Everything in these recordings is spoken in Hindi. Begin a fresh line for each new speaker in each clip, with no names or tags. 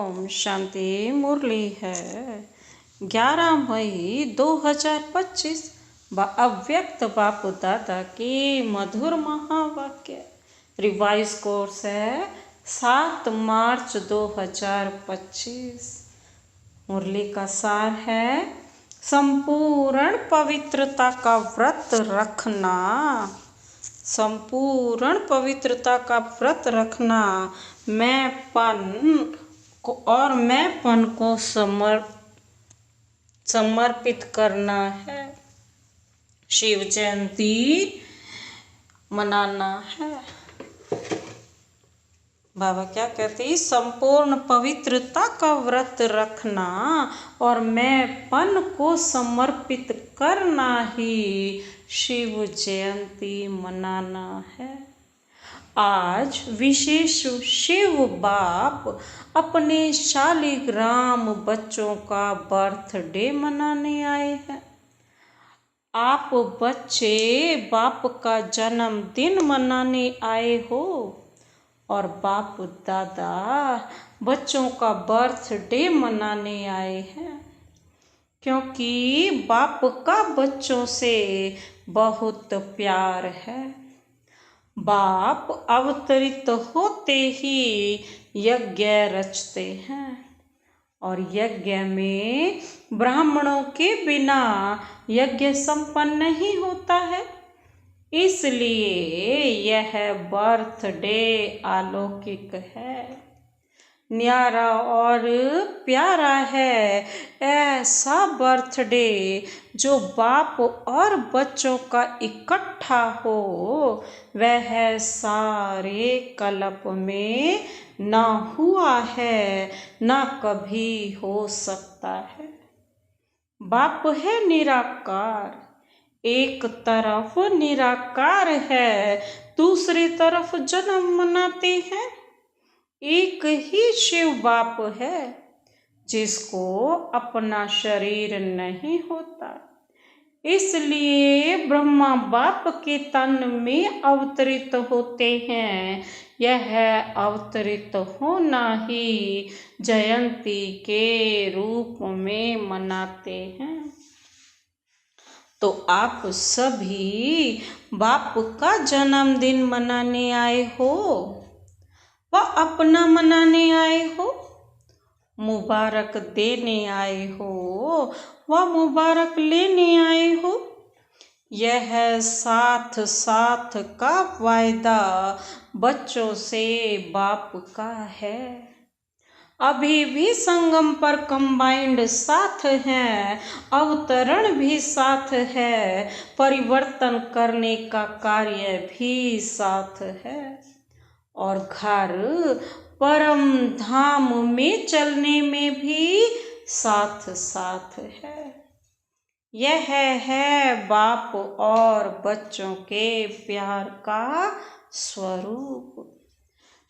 ओम शांति। मुरली है 11 मई 2025 अव्यक्त बापू दादा की मधुर महावाक्य। रिवाइज कोर्स है 7 मार्च 2025। मुरली का सार है संपूर्ण पवित्रता का व्रत रखना। संपूर्ण पवित्रता का व्रत रखना, मैंपन को समर्पित करना है। शिव जयंती मनाना है। बाबा क्या कहते हैं? संपूर्ण पवित्रता का व्रत रखना और मैंपन को समर्पित करना ही शिव जयंती मनाना है। आज विशेष शिव बाप अपने शालिग्राम बच्चों का बर्थडे मनाने आए हैं। आप बच्चे बाप का जन्मदिन मनाने आए हो और बाप दादा बच्चों का बर्थडे मनाने आए हैं, क्योंकि बाप का बच्चों से बहुत प्यार है। बाप अवतरित होते ही यज्ञ रचते हैं और यज्ञ में ब्राह्मणों के बिना यज्ञ संपन्न नहीं होता है। इसलिए यह बर्थडे अलौकिक है, न्यारा और प्यारा है। ऐसा बर्थडे जो बाप और बच्चों का इकट्ठा हो, वह सारे कल्प में न हुआ है, न कभी हो सकता है। बाप है निराकार, एक तरफ निराकार है, दूसरी तरफ जन्म मनाते हैं। एक ही शिव बाप है जिसको अपना शरीर नहीं होता। इसलिए ब्रह्मा बाप के तन में अवतरित होते हैं। यह अवतरित होना ही जयंती के रूप में मनाते हैं। तो आप सभी बाप का जन्मदिन मनाने आए हो व अपना मनाने आए हो, मुबारक देने आए हो व मुबारक लेने आए हो। यह साथ साथ का वायदा बच्चों से बाप का है। अभी भी संगम पर कंबाइंड साथ है, अवतरण भी साथ है, परिवर्तन करने का कार्य भी साथ है और घर परम धाम में चलने में भी साथ साथ है। यह है बाप और बच्चों के प्यार का स्वरूप।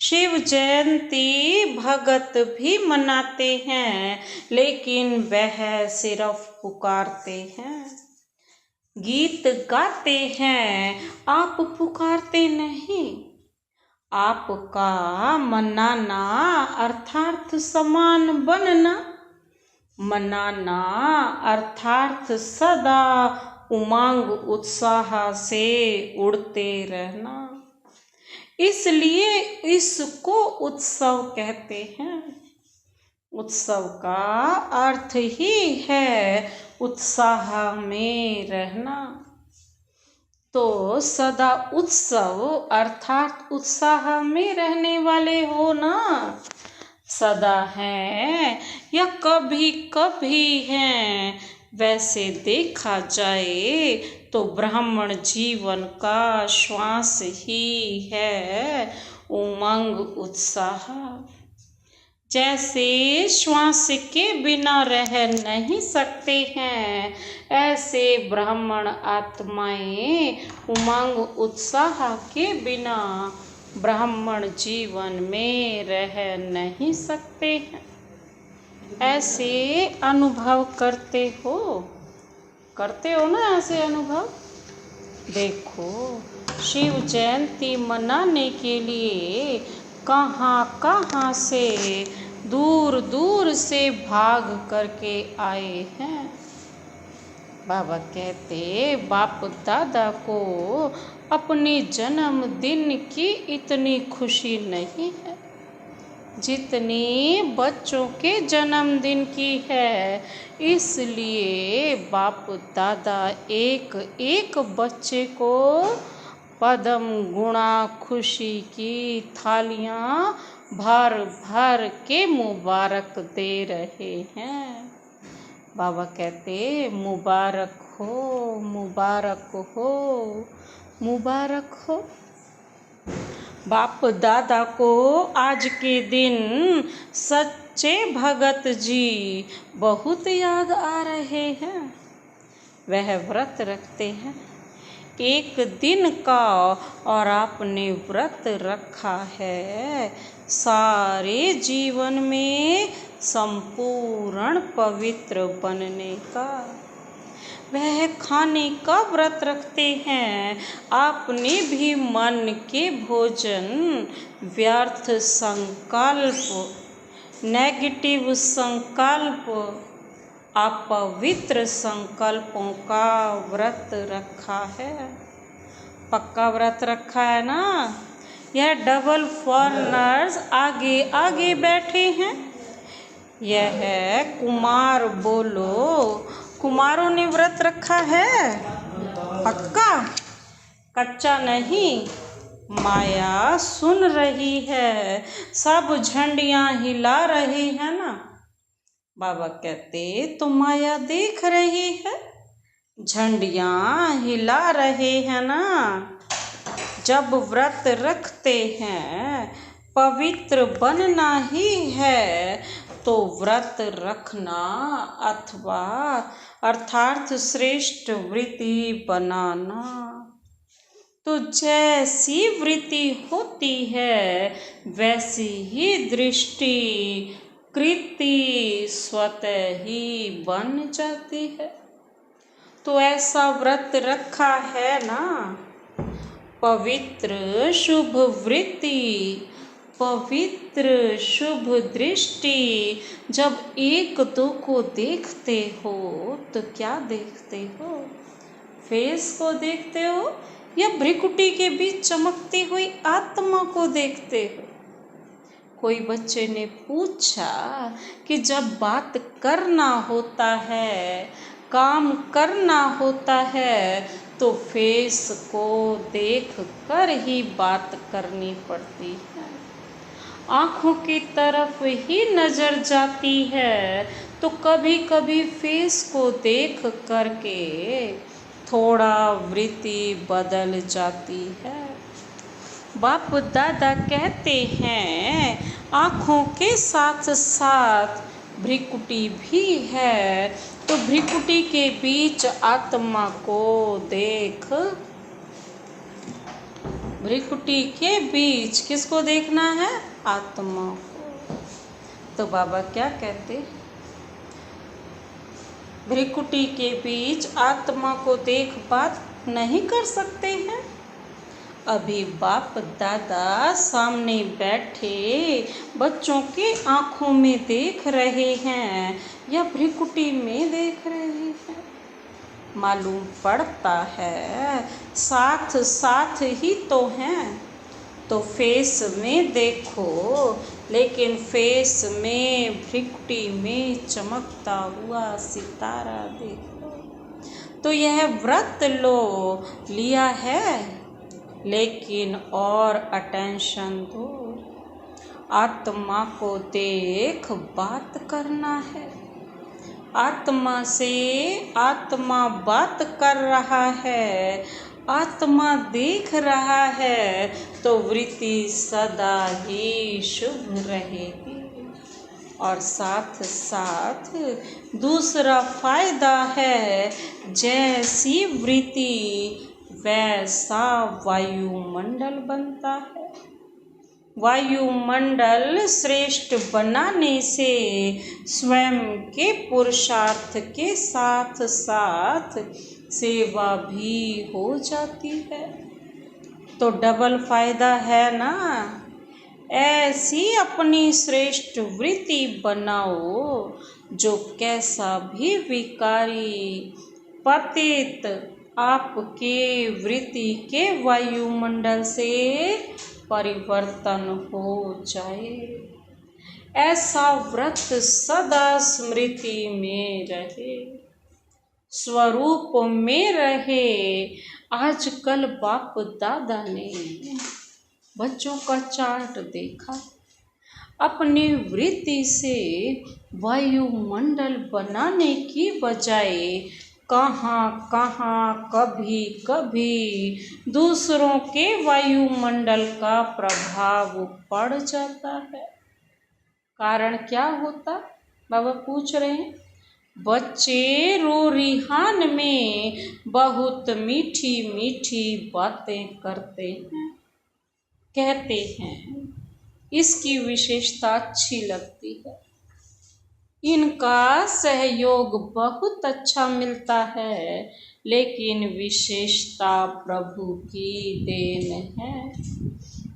शिव जयंती भगत भी मनाते हैं, लेकिन वह सिर्फ पुकारते हैं, गीत गाते हैं, आप पुकारते नहीं। आपका मनाना अर्थात समान बनना, मनाना अर्थात सदा उमंग उत्साह से उड़ते रहना। इसलिए इसको उत्सव कहते हैं। उत्सव का अर्थ ही है उत्साह में रहना। तो सदा उत्सव अर्थात उत्साह में रहने वाले हो ना। सदा हैं या कभी कभी हैं, वैसे देखा जाए तो ब्राह्मण जीवन का श्वास ही है उमंग उत्साह। जैसे श्वास के बिना रह नहीं सकते हैं, ऐसे ब्राह्मण आत्माएं उमंग उत्साह के बिना ब्राह्मण जीवन में रह नहीं सकते हैं। ऐसे अनुभव करते हो ना ऐसे अनुभव। देखो, शिव जयंती मनाने के लिए कहाँ कहाँ से दूर दूर दूर से भाग करके आए हैं। बाबा कहते बाप दादा को अपने जन्मदिन की इतनी खुशी नहीं है जितनी बच्चों के जन्मदिन की है। इसलिए बाप दादा एक एक बच्चे को पदम गुणा खुशी की थालियां भर भर के मुबारक दे रहे हैं। बाबा कहते मुबारक हो, मुबारक हो, मुबारक हो। बाप दादा को आज के दिन सच्चे भगत जी बहुत याद आ रहे हैं। वह व्रत रखते हैं एक दिन का और आपने व्रत रखा है सारे जीवन में संपूर्ण पवित्र बनने का। वह खाने का व्रत रखते हैं। आपने भी मन के भोजन व्यर्थ संकल्प, नेगेटिव संकल्प, अपवित्र संकल्पों का व्रत रखा है। पक्का व्रत रखा है ना। यह डबल फॉरनर्स आगे आगे बैठे हैं। यह कुमार बोलो, कुमारों ने व्रत रखा है पक्का, कच्चा नहीं। माया सुन रही है, सब झंडियां हिला रही है ना। बाबा कहते तो माया देख रही है, झंडियां हिला रहे हैं ना। जब व्रत रखते हैं पवित्र बनना ही है तो व्रत रखना अथवा अर्थात श्रेष्ठ वृत्ति बनाना। तो जैसी वृत्ति होती है वैसी ही दृष्टि कृति स्वतः ही बन जाती है। तो ऐसा व्रत रखा है ना, पवित्र शुभ वृत्ति, पवित्र शुभ दृष्टि। जब एक दो को देखते हो तो क्या देखते हो? फेस को देखते हो या भ्रिकुटी के बीच चमकती हुई आत्मा को देखते हो? कोई बच्चे ने पूछा कि जब बात करना होता है, काम करना होता है तो फेस को देख कर ही बात करनी पड़ती है। आँखों की तरफ ही नजर जाती है तो कभी कभी फेस को देख करके थोड़ा वृत्ति बदल जाती है। बाप दादा कहते हैं आँखों के साथ साथ भ्रिकुटी भी है, तो भ्रिकुटी के बीच आत्मा को देख। भ्रिकुटी के बीच किसको देखना है? आत्मा को। तो बाबा क्या कहते? भ्रिकुटी के बीच आत्मा को देख बात नहीं कर सकते हैं। अभी बाप दादा सामने बैठे बच्चों के आँखों में देख रहे हैं या भ्रिकुटी में देख रहे हैं, मालूम पड़ता है साथ साथ ही तो हैं। तो फेस में देखो, लेकिन फेस में भ्रिकुटी में चमकता हुआ सितारा देखो। तो यह व्रत लो लिया है, लेकिन और अटेंशन दो। आत्मा को देख बात करना है। आत्मा से आत्मा बात कर रहा है, आत्मा देख रहा है तो वृत्ति सदा ही शुभ रहेगी। और साथ साथ दूसरा फायदा है, जैसी वृत्ति वैसा वायुमंडल बनता है। वायुमंडल श्रेष्ठ बनाने से स्वयं के पुरुषार्थ के साथ साथ सेवा भी हो जाती है। तो डबल फायदा है ना। ऐसी अपनी श्रेष्ठ वृत्ति बनाओ जो कैसा भी विकारी पतित आपके वृत्ति के वायुमंडल से परिवर्तन हो जाए। ऐसा व्रत सदा स्मृति में रहे, स्वरूप में रहे। आजकल बाप दादा ने बच्चों का चार्ट देखा, अपनी वृत्ति से वायुमंडल बनाने की बजाय कहाँ कहाँ कभी कभी दूसरों के वायुमंडल का प्रभाव पड़ जाता है। कारण क्या होता? बाबा पूछ रहे हैं। बच्चे रोरिहान में बहुत मीठी मीठी बातें करते हैं, कहते हैं, इसकी विशेषता अच्छी लगती है, इनका सहयोग बहुत अच्छा मिलता है, लेकिन विशेषता प्रभु की देन है।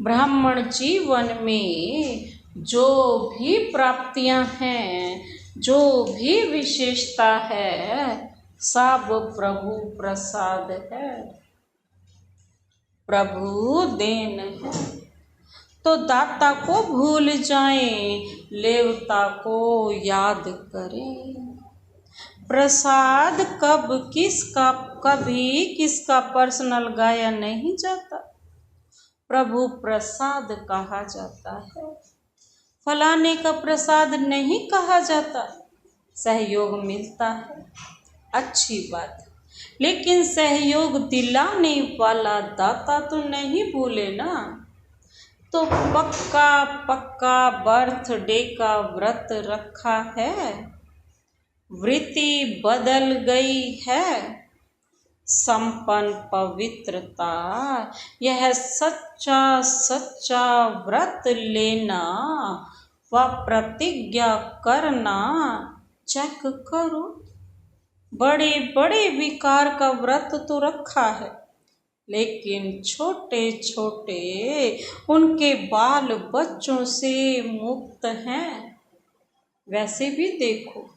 ब्राह्मण जीवन में जो भी प्राप्तियां हैं, जो भी विशेषता है, सब प्रभु प्रसाद है, प्रभु देन है। तो दाता को भूल जाएं, लेवता को याद करें। प्रसाद कभी किसका पर्सनल गाया नहीं जाता, प्रभु प्रसाद कहा जाता है। फलाने का प्रसाद नहीं कहा जाता। सहयोग मिलता है, अच्छी बात, लेकिन सहयोग दिलाने वाला दाता तो नहीं भूले ना। तो पक्का पक्का बर्थडे का व्रत रखा है, वृत्ति बदल गई है, संपन्न पवित्रता, यह सच्चा सच्चा व्रत लेना व प्रतिज्ञा करना चेक करो। बड़े बड़े विकार का व्रत तो रखा है, लेकिन छोटे छोटे उनके बाल बच्चों से मुक्त हैं। वैसे भी देखो,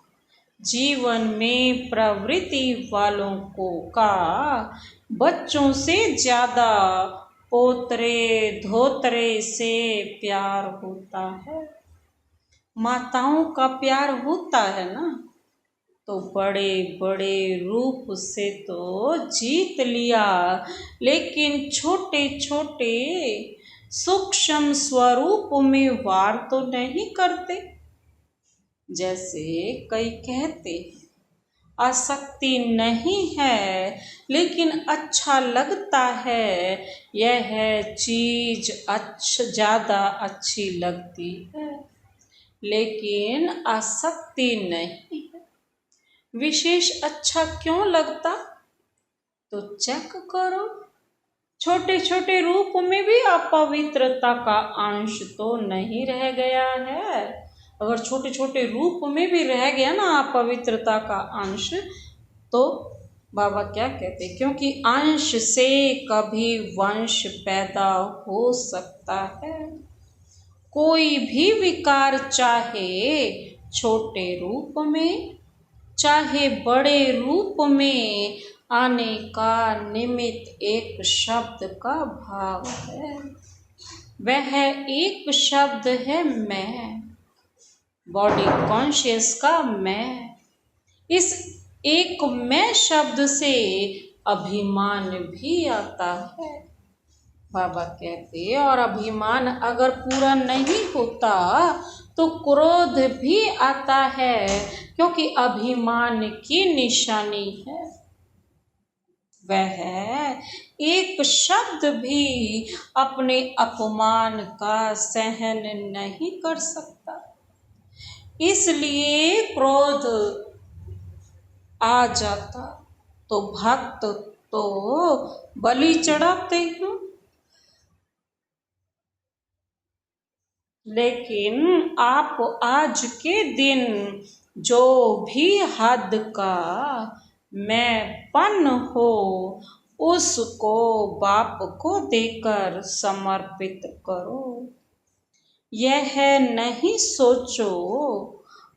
जीवन में प्रवृत्ति वालों को का बच्चों से ज़्यादा पोतरे धोतरे से प्यार होता है। माताओं का प्यार होता है ना, तो बड़े बड़े रूप से तो जीत लिया, लेकिन छोटे छोटे सूक्ष्म स्वरूप में वार तो नहीं करते। जैसे कई कहते हैं, आसक्ति नहीं है, लेकिन अच्छा लगता है, यह चीज ज़्यादा अच्छी लगती है, लेकिन आसक्ति नहीं है। विशेष अच्छा क्यों लगता? तो चेक करो, छोटे छोटे रूप में भी अपवित्रता का अंश तो नहीं रह गया है। अगर छोटे छोटे रूप में भी रह गया ना अपवित्रता का अंश, तो बाबा क्या कहते, क्योंकि अंश से कभी वंश पैदा हो सकता है। कोई भी विकार चाहे छोटे रूप में चाहे बड़े रूप में आने का निमित्त एक शब्द का भाव है। वह एक शब्द है मैं, बॉडी कॉन्शियस का मैं। इस एक मैं शब्द से अभिमान भी आता है, बाबा कहते। और अभिमान अगर पूरा नहीं होता तो क्रोध भी आता है, क्योंकि अभिमान की निशानी है। वह एक शब्द भी अपने अपमान का सहन नहीं कर सकता, इसलिए क्रोध आ जाता तो भक्त तो बलि चढ़ाते हैं। लेकिन आप आज के दिन जो भी हद का मैंपन हो, उसको बाप को देकर समर्पित करो। यह नहीं सोचो,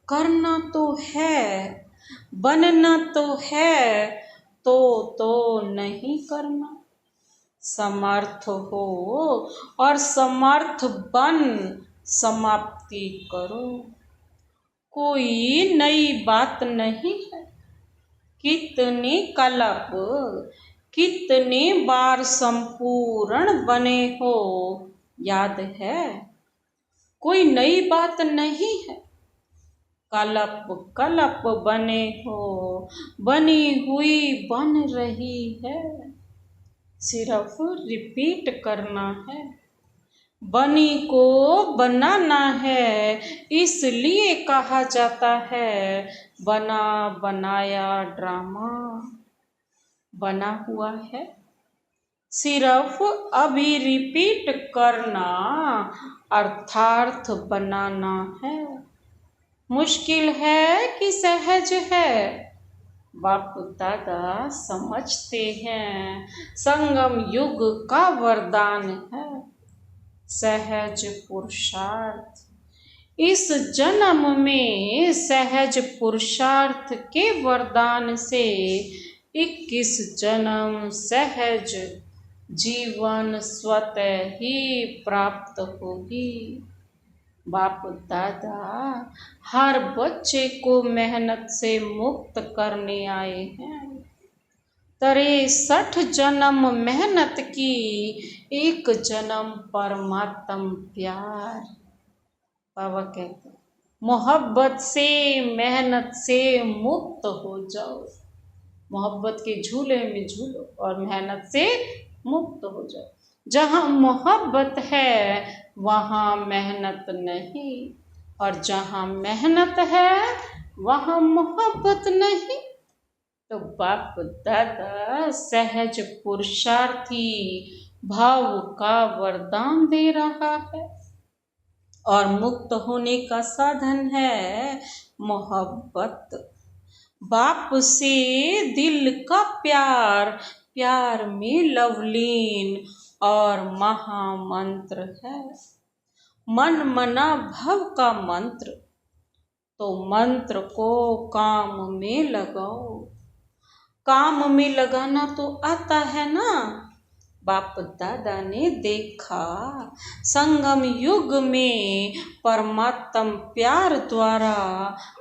करना तो है, बनना तो है, तो नहीं करना। समर्थ हो और समर्थ बन समाप्ति करो। कोई नई बात नहीं है। कितने कल्प, कितने बार संपूर्ण बने हो, याद है? कोई नई बात नहीं है। कल्प कल्प बने हो, बनी हुई बन रही है। सिर्फ रिपीट करना है। बनी को बनाना है, इसलिए कहा जाता है बना बनाया ड्रामा। बना हुआ है, सिर्फ अभी रिपीट करना अर्थार्थ बनाना है। मुश्किल है कि सहज है, बाप दादा समझते हैं। संगम युग का वरदान है सहज पुरुषार्थ। इस जन्म में सहज पुरुषार्थ के वरदान से 21 जन्म सहज जीवन स्वतः ही प्राप्त होगी। बाप दादा हर बच्चे को मेहनत से मुक्त करने आए हैं। 63 जन्म मेहनत की, एक जन्म परमात्म प्यार। बाबा कहते मोहब्बत से मेहनत से मुक्त हो जाओ। मोहब्बत के झूले में झूलो और मेहनत से मुक्त हो जाओ। जहाँ मोहब्बत है वहाँ मेहनत नहीं, और जहाँ मेहनत है वहाँ मोहब्बत नहीं। तो बाप दादा सहज पुरुषार्थी भाव का वरदान दे रहा है, और मुक्त होने का साधन है मोहब्बत। बाप से दिल का प्यार, प्यार में लवलीन और महामंत्र है। मन मना भव का मंत्र, तो मंत्र को काम में लगाओ। काम में लगाना तो आता है ना। बाप दादा ने देखा संगम युग में परमात्म प्यार द्वारा,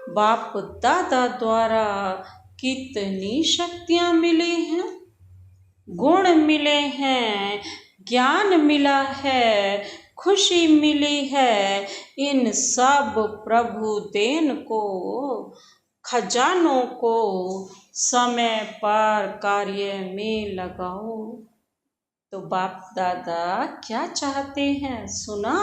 बाप दादा द्वारा कितनी शक्तियाँ मिली हैं, गुण मिले हैं, ज्ञान मिला है, खुशी मिली है। इन सब प्रभु देन को, खजानों को समय पर कार्य में लगाओ। तो बाप दादा क्या चाहते हैं सुना?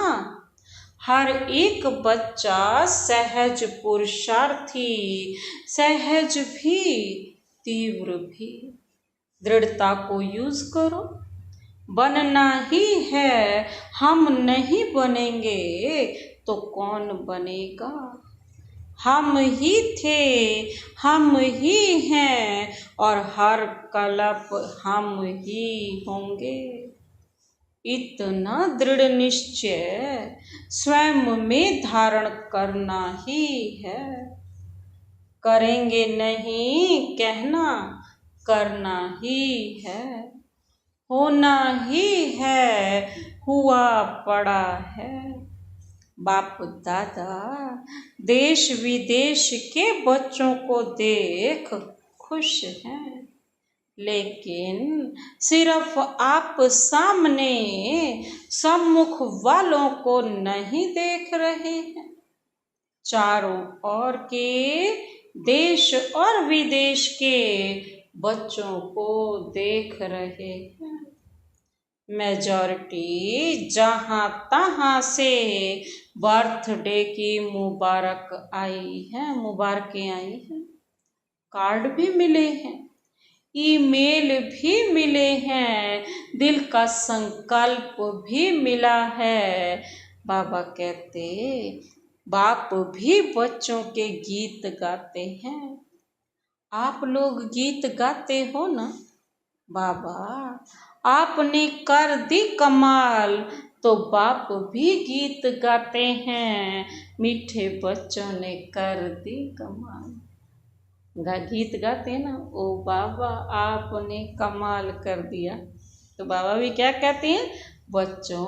हर एक बच्चा सहज पुरुषार्थी, सहज भी तीव्र भी। दृढ़ता को यूज करो। बनना ही है, हम नहीं बनेंगे तो कौन बनेगा? हम ही थे, हम ही हैं, और हर कल्प हम ही होंगे। इतना दृढ़ निश्चय स्वयं में धारण करना ही है। करेंगे नहीं कहना, करना ही है। होना ही है, हुआ पड़ा है। बाप दादा देश विदेश के बच्चों को देख खुश हैं, लेकिन सिर्फ आप सामने सम्मुख वालों को नहीं देख रहे हैं। चारों ओर के देश और विदेश के बच्चों को देख रहे हैं। मेजॉरिटी जहाँ तहाँ से बर्थडे की मुबारक आई है, मुबारकें आई हैं। कार्ड भी मिले हैं, ईमेल भी मिले हैं, दिल का संकल्प भी मिला है। बाबा कहते बाप भी बच्चों के गीत गाते हैं। आप लोग गीत गाते हो ना? बाबा आपने कर दी कमाल, तो बाप भी गीत गाते हैं, मीठे बच्चों ने कर दी कमाल। गीत गाते हैं ना, ओ बाबा आपने कमाल कर दिया। तो बाबा भी क्या कहते हैं, बच्चों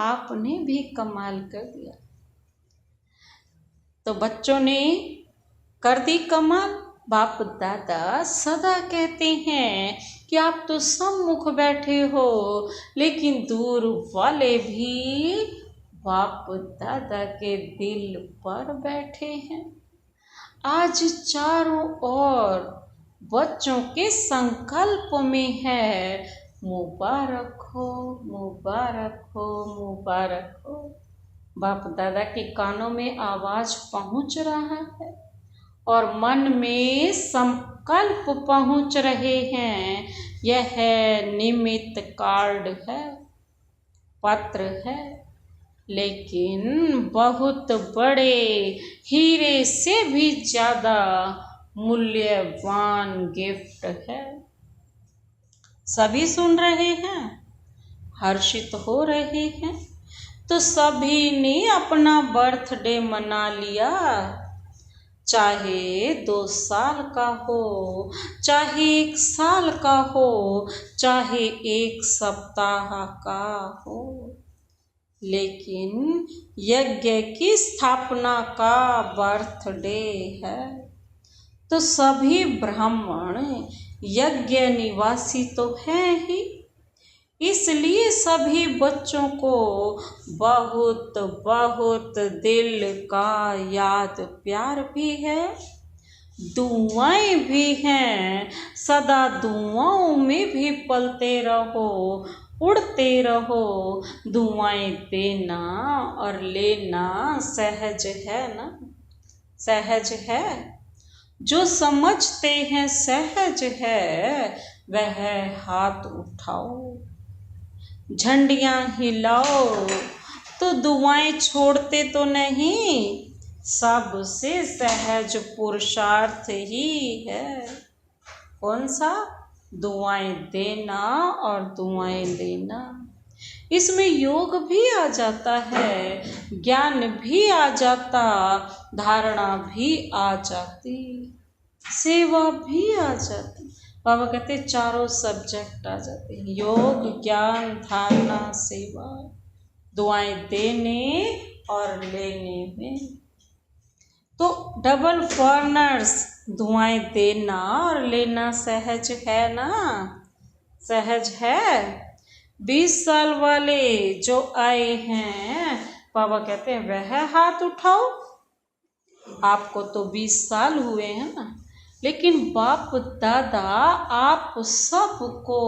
आपने भी कमाल कर दिया। तो बच्चों ने कर दी कमाल। बाप दादा सदा कहते हैं कि आप तो सम्मुख बैठे हो, लेकिन दूर वाले भी बाप दादा के दिल पर बैठे हैं। आज चारों ओर बच्चों के संकल्प में है, मुबारक हो मुबारक हो मुबारक हो। बाप दादा के कानों में आवाज पहुंच रहा है और मन में संकल्प पहुंच रहे हैं। यह निमित्त कार्ड है, पत्र है, लेकिन बहुत बड़े हीरे से भी ज्यादा मूल्यवान गिफ्ट है। सभी सुन रहे हैं, हर्षित हो रहे हैं। तो सभी ने अपना बर्थडे मना लिया, चाहे 2 साल का हो, चाहे 1 साल का हो, चाहे 1 सप्ताह का हो, लेकिन यज्ञ की स्थापना का बर्थडे है। तो सभी ब्राह्मण यज्ञ निवासी तो हैं ही, इसलिए सभी बच्चों को बहुत बहुत दिल का याद प्यार भी है, दुआएं भी हैं। सदा दुआओं में भी पलते रहो, उड़ते रहो। दुआएं देना और लेना सहज है ना, सहज है। जो समझते हैं सहज है, वह हाथ उठाओ, झंडियां हिलाओ। तो दुआएं छोड़ते तो नहीं, सबसे सहज पुरुषार्थ ही है। कौन सा? दुआएं देना और दुआएं लेना। इसमें योग भी आ जाता है, ज्ञान भी आ जाता, धारणा भी आ जाती, सेवा भी आ जाती। बाबा कहते चारों सब्जेक्ट आ जाते हैं, योग, ज्ञान, धारणा, सेवा, दुआएं देने और लेने में। तो डबल फॉरनर्स, दुआएं देना और लेना सहज है ना, सहज है। 20 साल वाले जो आए हैं, बाबा कहते हैं वह हाथ उठाओ। आपको तो 20 साल हुए हैं ना, लेकिन बाप दादा आप सबको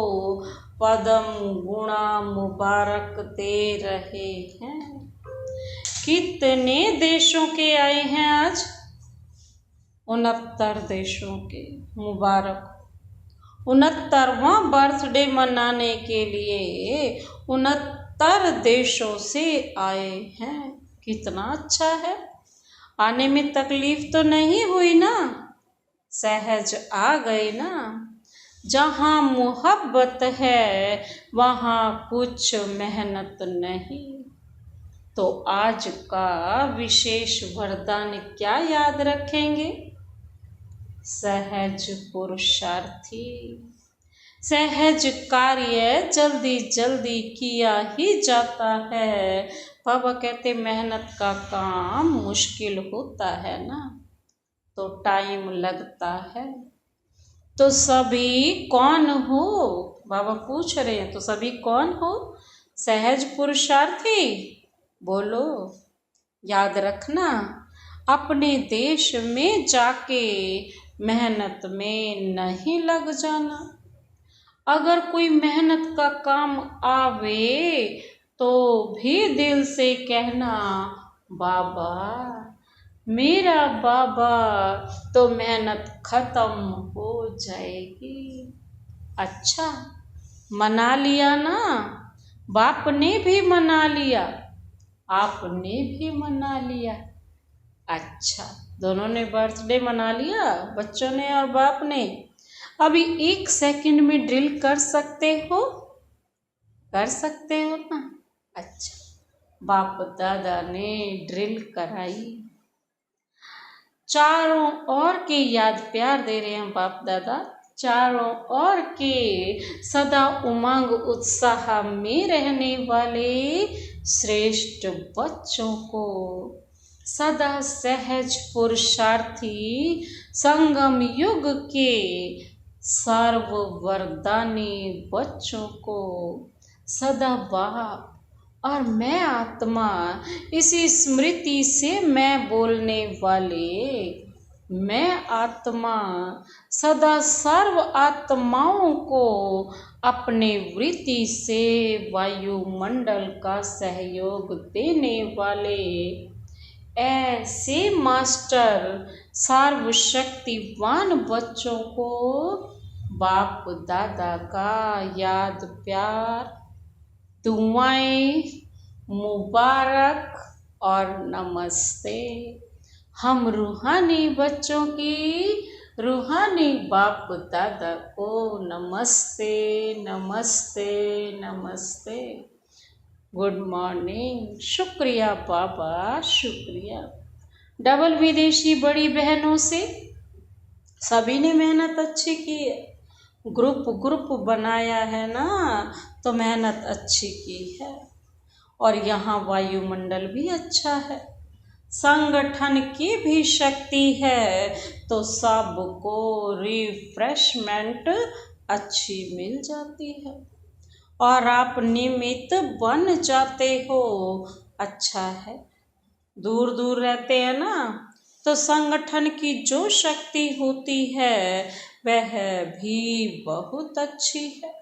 पदम गुणा मुबारक दे रहे हैं। कितने देशों के आए हैं आज? 69 देशों के। मुबारक 69वां बर्थडे मनाने के लिए 69 देशों से आए हैं। कितना अच्छा है। आने में तकलीफ तो नहीं हुई ना, सहज आ गए ना। जहाँ मोहब्बत है वहाँ कुछ मेहनत नहीं। तो आज का विशेष वरदान क्या याद रखेंगे? सहज पुरुषार्थी। सहज कार्य जल्दी जल्दी किया ही जाता है। बाबा कहते मेहनत का काम मुश्किल होता है ना, तो टाइम लगता है। तो सभी कौन हो? बाबा पूछ रहे हैं, तो सभी कौन हो? सहज पुरुषार्थी। बोलो, याद रखना, अपने देश में जाके मेहनत में नहीं लग जाना। अगर कोई मेहनत का काम आवे तो भी दिल से कहना, बाबा मेरा बाबा, तो मेहनत खत्म हो जाएगी। अच्छा, मना लिया ना, बाप ने भी मना लिया, आपने भी मना लिया। अच्छा, दोनों ने बर्थडे मना लिया, बच्चों ने और बाप ने। अभी 1 सेकंड में ड्रिल कर सकते हो? कर सकते हो ना? अच्छा, बाप दादा ने ड्रिल कराई। चारों ओर के याद प्यार दे रहे हैं बाप दादा, चारों ओर के सदा उमंग उत्साह में रहने वाले श्रेष्ठ बच्चों को, सदा सहज पुरुषार्थी संगम युग के सर्व वरदानी बच्चों को, सदा बाप और मैं आत्मा, इसी स्मृति से मैं बोलने वाले मैं आत्मा सदा सर्व आत्माओं को अपने वृत्ति से वायुमंडल का सहयोग देने वाले ऐसे मास्टर सर्वशक्तिवान बच्चों को बाप दादा का याद प्यार, दुआएं, मुबारक और नमस्ते। हम रूहानी बच्चों की रूहानी बाप दादा को नमस्ते नमस्ते नमस्ते। Good morning. शुक्रिया बाबा, शुक्रिया। डबल विदेशी बड़ी बहनों से सभी ने मेहनत अच्छी की है, ग्रुप बनाया है ना, तो मेहनत अच्छी की है। और यहाँ वायुमंडल भी अच्छा है, संगठन की भी शक्ति है, तो सबको रिफ्रेशमेंट अच्छी मिल जाती है और आप निमित्त बन जाते हो। अच्छा है, दूर दूर रहते हैं ना, तो संगठन की जो शक्ति होती है वह भी बहुत अच्छी है।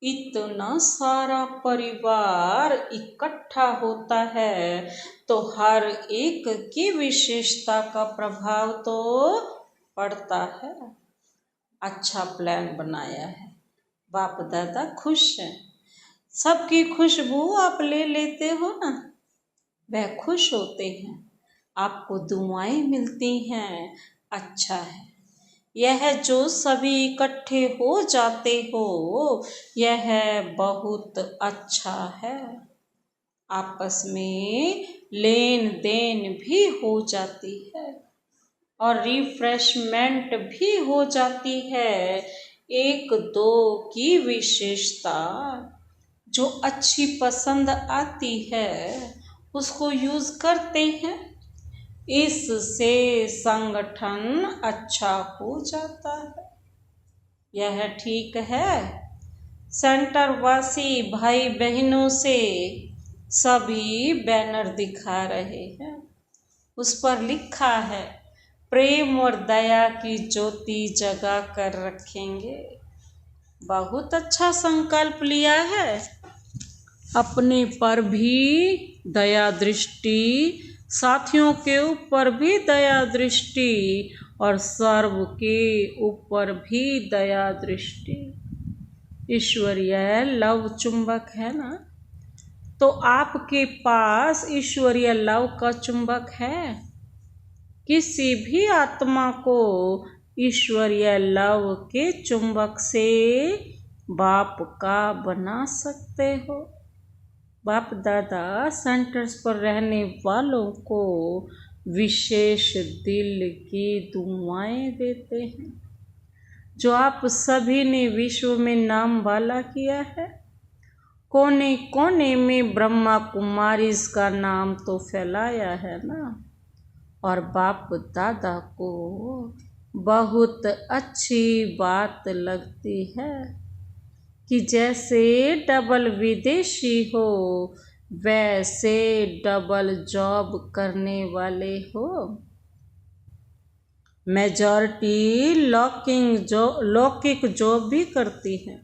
इतना सारा परिवार इकट्ठा होता है तो हर एक की विशेषता का प्रभाव तो पड़ता है। अच्छा प्लान बनाया है, बाप दादा खुश हैं, सबकी खुशबू आप ले लेते हो ना, वह खुश होते हैं, आपको दुआएं मिलती हैं। अच्छा है, यह जो सभी इकट्ठे हो जाते हो यह बहुत अच्छा है। आपस में लेन देन भी हो जाती है और रिफ्रेशमेंट भी हो जाती है। एक दो की विशेषता जो अच्छी पसंद आती है उसको यूज करते हैं, इससे संगठन अच्छा हो जाता है। यह ठीक है। सेंटर वासी भाई बहनों से सभी बैनर दिखा रहे हैं, उस पर लिखा है प्रेम और दया की ज्योति जगा कर रखेंगे। बहुत अच्छा संकल्प लिया है। अपने पर भी दया दृष्टि, साथियों के ऊपर भी दया दृष्टि और सर्व के ऊपर भी दया दृष्टि। ईश्वरीय लव चुंबक है ना, तो आपके पास ईश्वरीय लव का चुंबक है। किसी भी आत्मा को ईश्वरीय लव के चुंबक से बाप का बना सकते हो। बाप दादा सेंटर्स पर रहने वालों को विशेष दिल की दुआएं देते हैं, जो आप सभी ने विश्व में नाम वाला किया है। कोने कोने में ब्रह्मा कुमारी का नाम तो फैलाया है ना, और बाप दादा को बहुत अच्छी बात लगती है कि जैसे डबल विदेशी हो वैसे डबल जॉब करने वाले हो। मेजॉरिटी लौकिक जॉब भी करती है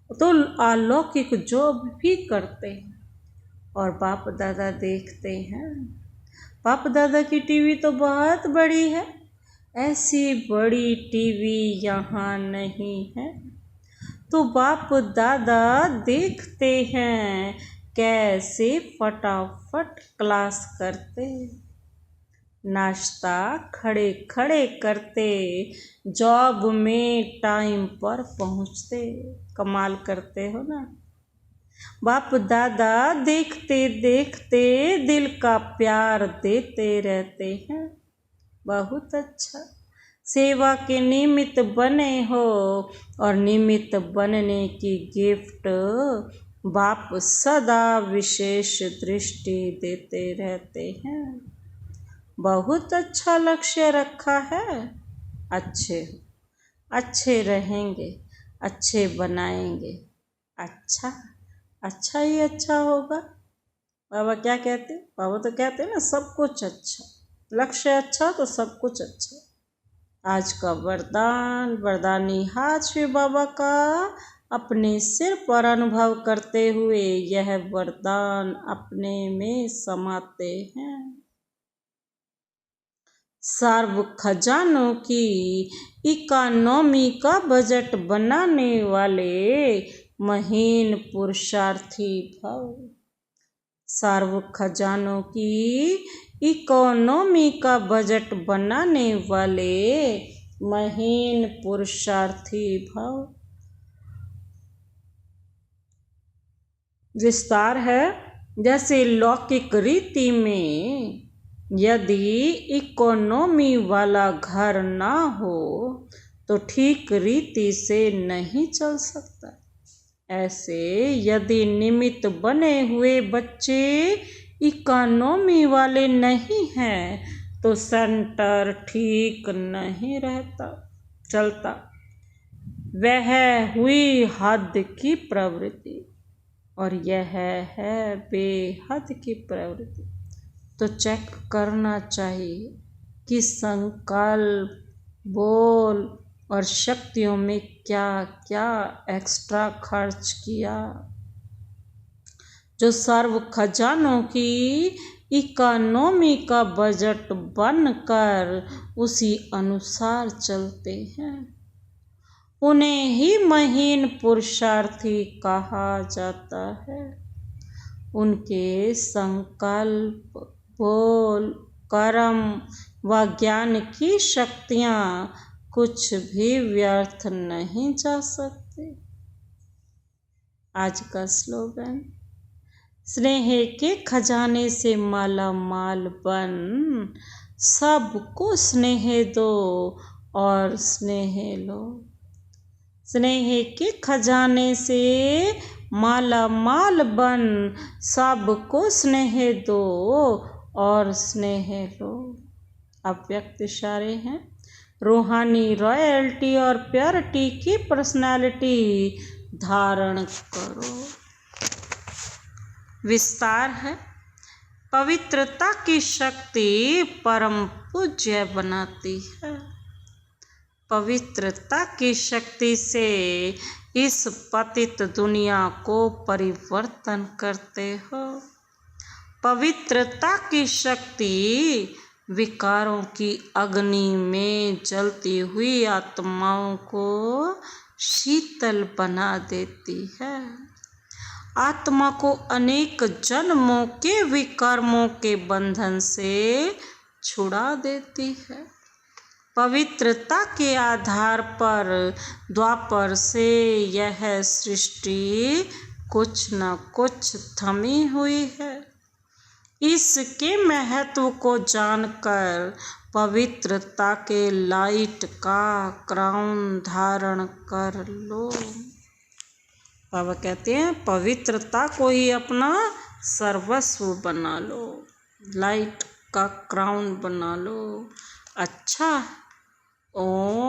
तो अलौकिक जॉब भी करते हैं, और बाप दादा देखते हैं। बाप दादा की टीवी तो बहुत बड़ी है, ऐसी बड़ी टीवी यहाँ नहीं है, तो बाप दादा देखते हैं कैसे फटाफट क्लास करते, नाश्ता खड़े खड़े करते, जॉब में टाइम पर पहुँचते। कमाल करते हो ना। बाप दादा देखते देखते दिल का प्यार देते रहते हैं। बहुत अच्छा। सेवा के निमित्त बने हो और निमित्त बनने की गिफ्ट बाप सदा विशेष दृष्टि देते रहते हैं। बहुत अच्छा लक्ष्य रखा है। अच्छे रहेंगे, अच्छे बनाएंगे। अच्छा ही अच्छा होगा। बाबा क्या कहते? बाबा तो कहते हैं ना, सब कुछ अच्छा। लक्ष्य अच्छा तो सब कुछ अच्छा। आज का वरदानी हाथ श्री बाबा का अपने सिर पर अनुभव करते हुए यह वरदान अपने में समाते हैं। सर्व खजानों की इकोनॉमी का बजट बनाने वाले महीन पुरुषार्थी भव। सर्व खजानों की इकोनॉमी का बजट बनाने वाले महीन पुरुषार्थी भव। विस्तार है। जैसे लौकिक रीति में यदि इकोनॉमी वाला घर ना हो तो ठीक रीति से नहीं चल सकता। ऐसे यदि निमित्त बने हुए बच्चे इकोनॉमी वाले नहीं हैं तो सेंटर ठीक नहीं चलता। वह हुई हद की प्रवृत्ति और यह है बेहद की प्रवृत्ति। तो चेक करना चाहिए कि संकल्प, बोल और शक्तियों में क्या क्या एक्स्ट्रा खर्च किया। जो सर्व खजानों की इकोनॉमी का बजट बनकर उसी अनुसार चलते हैं, उन्हें ही महीन पुरुषार्थी कहा जाता है। उनके संकल्प, बोल, कर्म व ज्ञान की शक्तियाँ कुछ भी व्यर्थ नहीं जा सकते। आज का स्लोगन, स्नेह के खजाने से माला माल बन, सबको स्नेह दो और स्नेह लो। स्नेह के खजाने से माला माल बन, सबको स्नेह दो और स्नेह लो। अव्यक्त इशारे हैं। रूहानी रॉयल्टी और प्योरिटी की पर्सनालिटी धारण करो। विस्तार है। पवित्रता की शक्ति परम पूज्य बनाती है। पवित्रता की शक्ति से इस पतित दुनिया को परिवर्तन करते हो। पवित्रता की शक्ति विकारों की अग्नि में जलती हुई आत्माओं को शीतल बना देती है। आत्मा को अनेक जन्मों के विकर्मों के बंधन से छुड़ा देती है। पवित्रता के आधार पर द्वापर से यह सृष्टि कुछ न कुछ थमी हुई है। इसके महत्व को जानकर पवित्रता के लाइट का क्राउन धारण कर लो। बाबा कहते हैं पवित्रता को ही अपना सर्वस्व बना लो, लाइट का क्राउन बना लो। अच्छा, ओम।